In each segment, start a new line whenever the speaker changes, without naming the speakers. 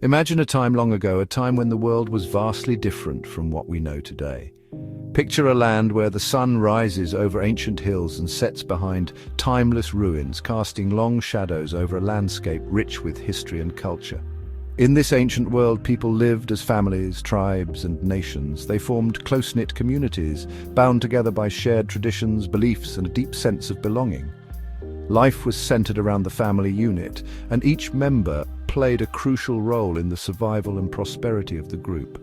Imagine a time long ago, a time when the world was vastly different from what we know today. Picture a land where the sun rises over ancient hills and sets behind timeless ruins, casting long shadows over a landscape rich with history and culture. In this ancient world, people lived as families, tribes, and nations. They formed close-knit communities, bound together by shared traditions, beliefs, and a deep sense of belonging. Life was centered around the family unit, and each member played a crucial role in the survival and prosperity of the group.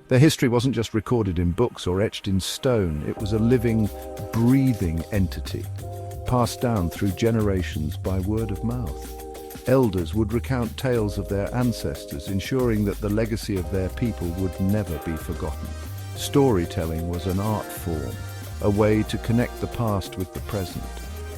Their history wasn't just recorded in books or etched in stone. It was a living, breathing entity, passed down through generations by word of mouth. Elders would recount tales of their ancestors, ensuring that the legacy of their people would never be forgotten. Storytelling was an art form, a way to connect the past with the present.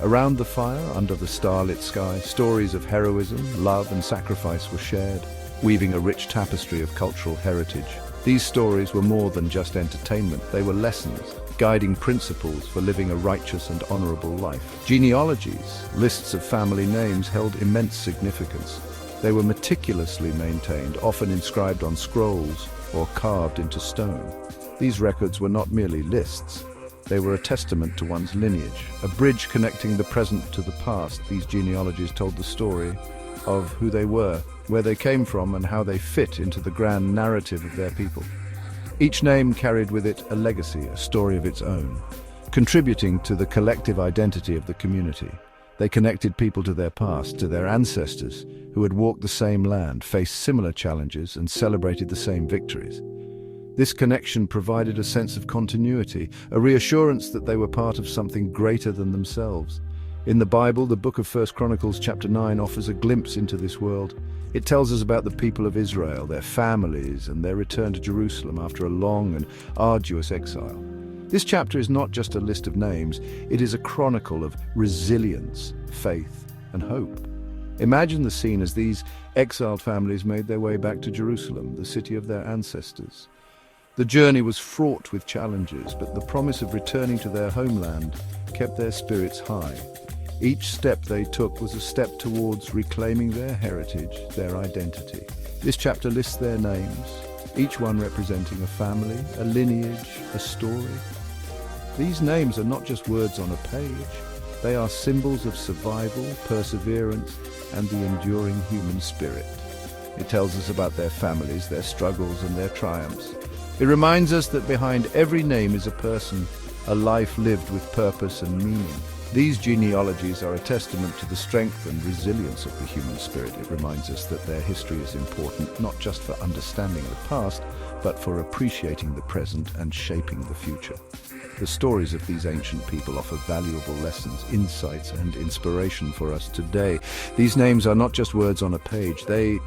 Around the fire, under the starlit sky, stories of heroism, love, and sacrifice were shared, weaving a rich tapestry of cultural heritage. These stories were more than just entertainment. They were lessons, guiding principles for living a righteous and honorable life. Genealogies, lists of family names, held immense significance. They were meticulously maintained, often inscribed on scrolls or carved into stone. These records were not merely lists. They were a testament to one's lineage, a bridge connecting the present to the past. These genealogies told the story of who they were, where they came from, and how they fit into the grand narrative of their people. Each name carried with it a legacy, a story of its own, contributing to the collective identity of the community. They connected people to their past, to their ancestors, who had walked the same land, faced similar challenges, and celebrated the same victories. This connection provided a sense of continuity, a reassurance that they were part of something greater than themselves. In the Bible, the book of 1 Chronicles chapter 9 offers a glimpse into this world. It tells us about the people of Israel, their families, and their return to Jerusalem after a long and arduous exile. This chapter is not just a list of names, it is a chronicle of resilience, faith, and hope. Imagine the scene as these exiled families made their way back to Jerusalem, the city of their ancestors. The journey was fraught with challenges, but the promise of returning to their homeland kept their spirits high. Each step they took was a step towards reclaiming their heritage, their identity. This chapter lists their names, each one representing a family, a lineage, a story. These names are not just words on a page. They are symbols of survival, perseverance, and the enduring human spirit. It tells us about their families, their struggles, and their triumphs. It reminds us that behind every name is a person, a life lived with purpose and meaning. These genealogies are a testament to the strength and resilience of the human spirit. It reminds us that their history is important, not just for understanding the past, but for appreciating the present and shaping the future. The stories of these ancient people offer valuable lessons, insights, and inspiration for us today. These names are not just words on a page. They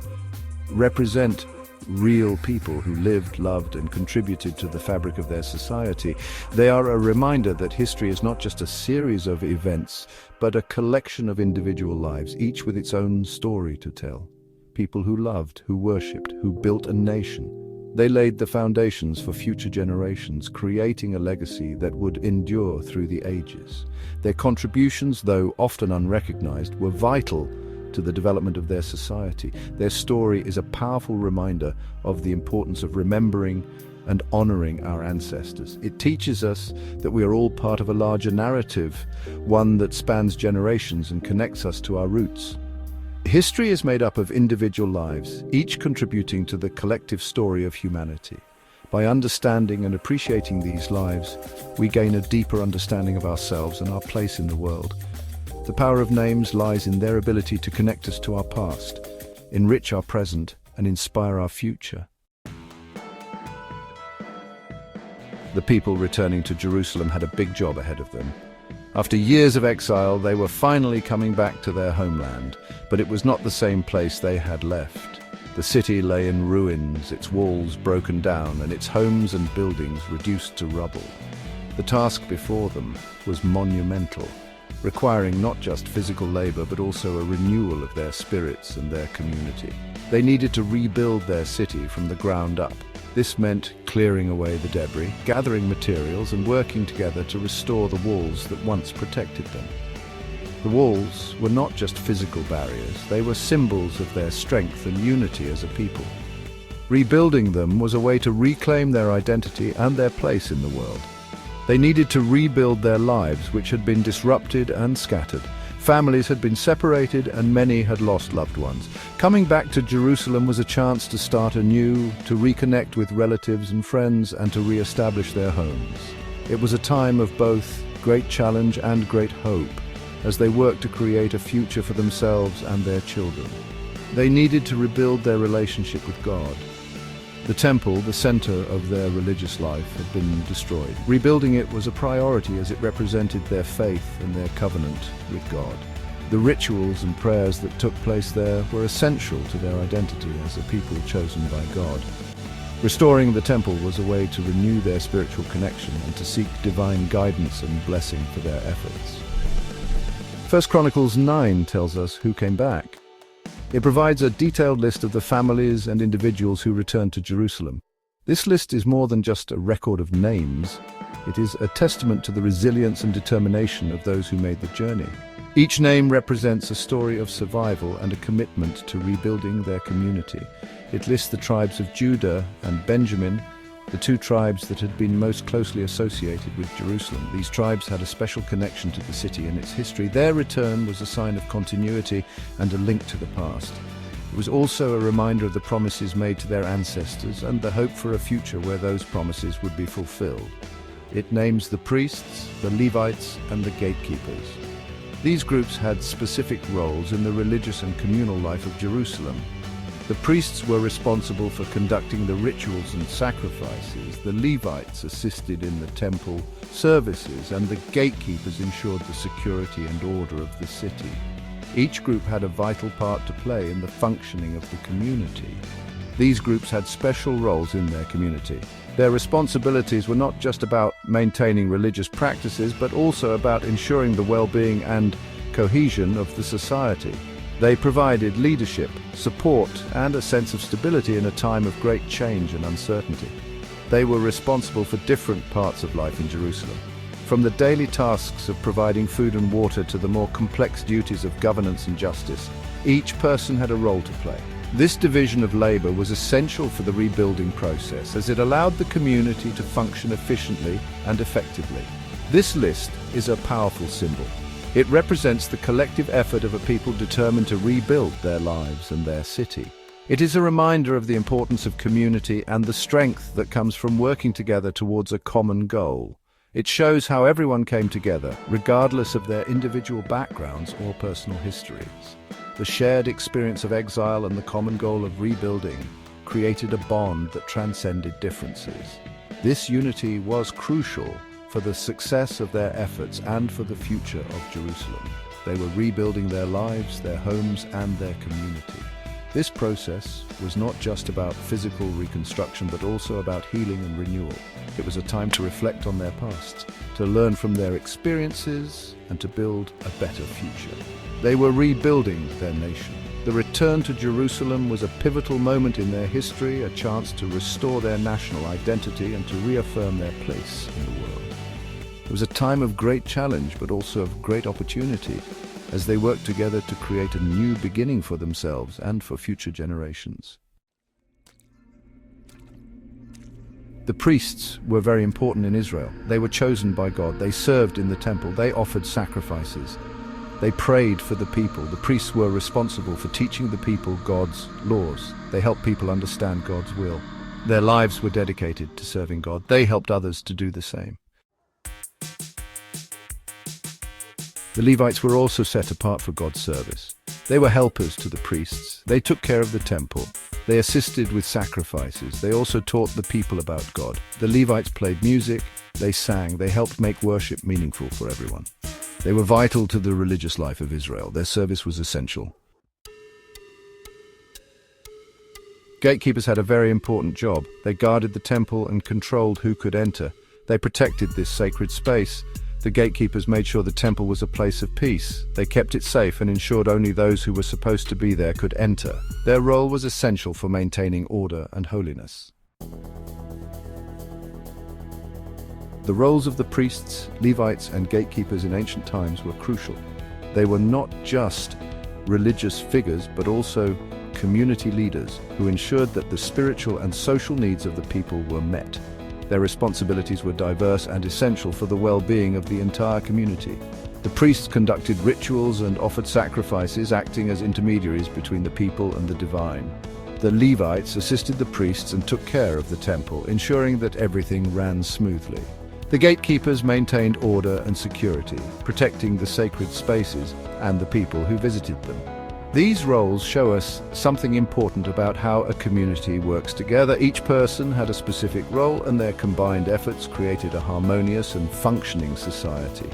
represent real people who lived, loved, and contributed to the fabric of their society. They are a reminder that history is not just a series of events, but a collection of individual lives, each with its own story to tell. People who loved, who worshipped, who built a nation. They laid the foundations for future generations, creating a legacy that would endure through the ages. Their contributions, though often unrecognized, were vital to the development of their society. Their story is a powerful reminder of the importance of remembering and honoring our ancestors. It teaches us that we are all part of a larger narrative, one that spans generations and connects us to our roots. History is made up of individual lives, each contributing to the collective story of humanity. By understanding and appreciating these lives, we gain a deeper understanding of ourselves and our place in the world. The power of names lies in their ability to connect us to our past, enrich our present, and inspire our future. The people returning to Jerusalem had a big job ahead of them. After years of exile, they were finally coming back to their homeland, but it was not the same place they had left. The city lay in ruins, its walls broken down, and its homes and buildings reduced to rubble. The task before them was monumental, requiring not just physical labor but also a renewal of their spirits and their community. They needed to rebuild their city from the ground up. This meant clearing away the debris, gathering materials, and working together to restore the walls that once protected them. The walls were not just physical barriers, they were symbols of their strength and unity as a people. Rebuilding them was a way to reclaim their identity and their place in the world. They needed to rebuild their lives, which had been disrupted and scattered. Families had been separated and many had lost loved ones. Coming back to Jerusalem was a chance to start anew, to reconnect with relatives and friends, and to re-establish their homes. It was a time of both great challenge and great hope, as they worked to create a future for themselves and their children. They needed to rebuild their relationship with God. The temple, the center of their religious life, had been destroyed. Rebuilding it was a priority as it represented their faith and their covenant with God. The rituals and prayers that took place there were essential to their identity as a people chosen by God. Restoring the temple was a way to renew their spiritual connection and to seek divine guidance and blessing for their efforts. 1 Chronicles 9 tells us who came back. It provides a detailed list of the families and individuals who returned to Jerusalem. This list is more than just a record of names. It is a testament to the resilience and determination of those who made the journey. Each name represents a story of survival and a commitment to rebuilding their community. It lists the tribes of Judah and Benjamin, the two tribes that had been most closely associated with Jerusalem. These tribes had a special connection to the city and its history. Their return was a sign of continuity and a link to the past. It was also a reminder of the promises made to their ancestors and the hope for a future where those promises would be fulfilled. It names the priests, the Levites, and the gatekeepers. These groups had specific roles in the religious and communal life of Jerusalem. The priests were responsible for conducting the rituals and sacrifices, the Levites assisted in the temple services, and the gatekeepers ensured the security and order of the city. Each group had a vital part to play in the functioning of the community. These groups had special roles in their community. Their responsibilities were not just about maintaining religious practices, but also about ensuring the well-being and cohesion of the society. They provided leadership, support, and a sense of stability in a time of great change and uncertainty. They were responsible for different parts of life in Jerusalem, from the daily tasks of providing food and water to the more complex duties of governance and justice. Each person had a role to play. This division of labor was essential for the rebuilding process, as it allowed the community to function efficiently and effectively. This list is a powerful symbol. It represents the collective effort of a people determined to rebuild their lives and their city. It is a reminder of the importance of community and the strength that comes from working together towards a common goal. It shows how everyone came together, regardless of their individual backgrounds or personal histories. The shared experience of exile and the common goal of rebuilding created a bond that transcended differences. This unity was crucial for the success of their efforts and for the future of Jerusalem. They were rebuilding their lives, their homes, and their community. This process was not just about physical reconstruction, but also about healing and renewal. It was a time to reflect on their past, to learn from their experiences, and to build a better future. They were rebuilding their nation. The return to Jerusalem was a pivotal moment in their history, a chance to restore their national identity and to reaffirm their place in the world. It was a time of great challenge, but also of great opportunity, as they worked together to create a new beginning for themselves and for future generations. The priests were very important in Israel. They were chosen by God. They served in the temple. They offered sacrifices. They prayed for the people. The priests were responsible for teaching the people God's laws. They helped people understand God's will. Their lives were dedicated to serving God. They helped others to do the same. The Levites were also set apart for God's service. They were helpers to the priests. They took care of the temple. They assisted with sacrifices. They also taught the people about God. The Levites played music. They sang. They helped make worship meaningful for everyone. They were vital to the religious life of Israel. Their service was essential. Gatekeepers had a very important job. They guarded the temple and controlled who could enter. They protected this sacred space. The gatekeepers made sure the temple was a place of peace. They kept it safe and ensured only those who were supposed to be there could enter. Their role was essential for maintaining order and holiness. The roles of the priests, Levites, and gatekeepers in ancient times were crucial. They were not just religious figures, but also community leaders who ensured that the spiritual and social needs of the people were met. Their responsibilities were diverse and essential for the well-being of the entire community. The priests conducted rituals and offered sacrifices, acting as intermediaries between the people and the divine. The Levites assisted the priests and took care of the temple, ensuring that everything ran smoothly. The gatekeepers maintained order and security, protecting the sacred spaces and the people who visited them. These roles show us something important about how a community works together. Each person had a specific role, and their combined efforts created a harmonious and functioning society.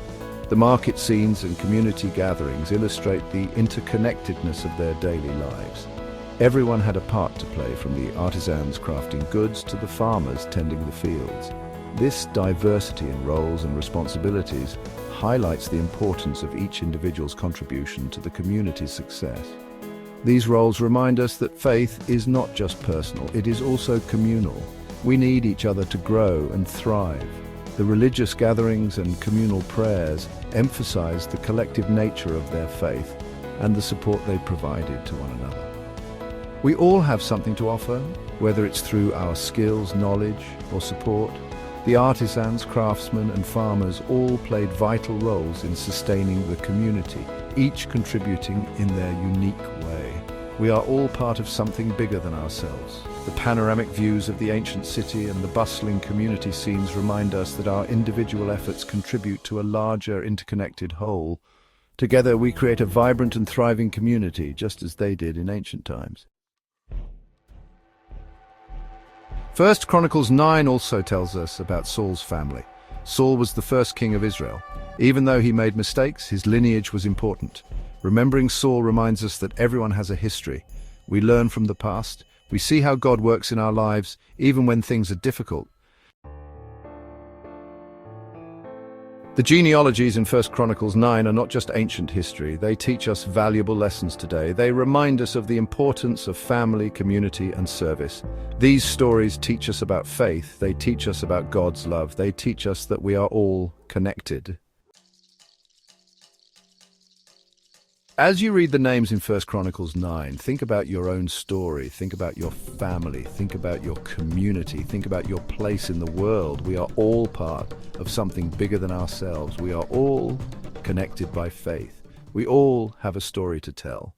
The market scenes and community gatherings illustrate the interconnectedness of their daily lives. Everyone had a part to play, from the artisans crafting goods to the farmers tending the fields. This diversity in roles and responsibilities highlights the importance of each individual's contribution to the community's success. These roles remind us that faith is not just personal, it is also communal. We need each other to grow and thrive. The religious gatherings and communal prayers emphasize the collective nature of their faith and the support they provided to one another. We all have something to offer, whether it's through our skills, knowledge, or support. The artisans, craftsmen, and farmers all played vital roles in sustaining the community, each contributing in their unique way. We are all part of something bigger than ourselves. The panoramic views of the ancient city and the bustling community scenes remind us that our individual efforts contribute to a larger, interconnected whole. Together we create a vibrant and thriving community, just as they did in ancient times. 1 Chronicles 9 also tells us about Saul's family. Saul was the first king of Israel. Even though he made mistakes, his lineage was important. Remembering Saul reminds us that everyone has a history. We learn from the past. We see how God works in our lives, even when things are difficult. The genealogies in 1 Chronicles 9 are not just ancient history. They teach us valuable lessons today. They remind us of the importance of family, community, and service. These stories teach us about faith. They teach us about God's love. They teach us that we are all connected. As you read the names in 1 Chronicles 9, think about your own story, think about your family, think about your community, think about your place in the world. We are all part of something bigger than ourselves. We are all connected by faith. We all have a story to tell.